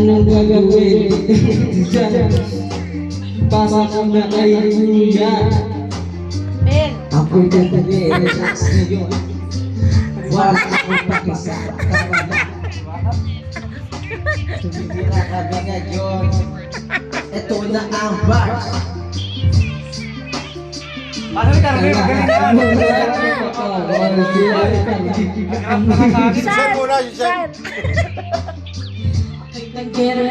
Anong gagawin dyan? Para ko na kay Julia. Ben. Ako'y nag-relax ngayon. Wala akong pakisa. Tumigila kami ngayon. Ito na ang bars. Ano ka rin? Saan muna, saan? Nag-gero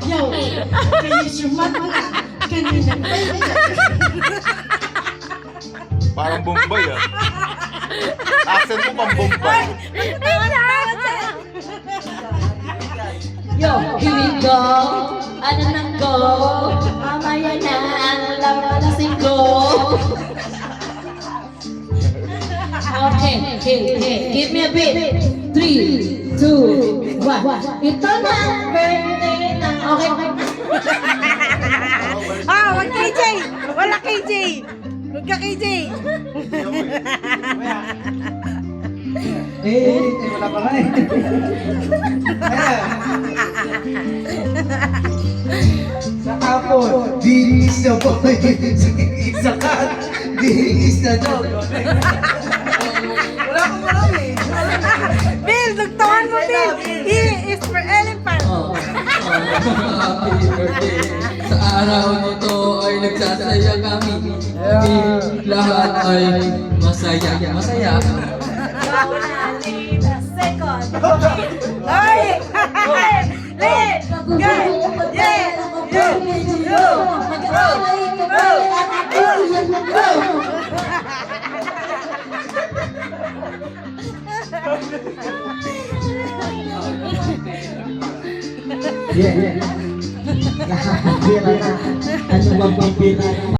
Yo, kayo sumata. Kanina pa yun. Parang Bombay ah. Accent mo pang Bombay. Yo, here we go. Ano nang go? Mamaya na ang lalasing go. Okay. Give me a beat. 3, 2, 1. Ito na ang birthday ng... Okay. Ah, wag KJ! Wala KJ! Wag ka KJ! Wala pa nga eh. Sa kapon, dinis na boy. Sa kat, dinis na dog. Wala akong marami eh. Bill, nagtawan mo Bill! He is for elephant! Happy birthday. Sa araw nito ay nagsasaya kami. Lahat ay masaya. Masaya. Second! Ay! Lit! Good! Yeah! Yeah. Lahat pira na. Ano bang pipila?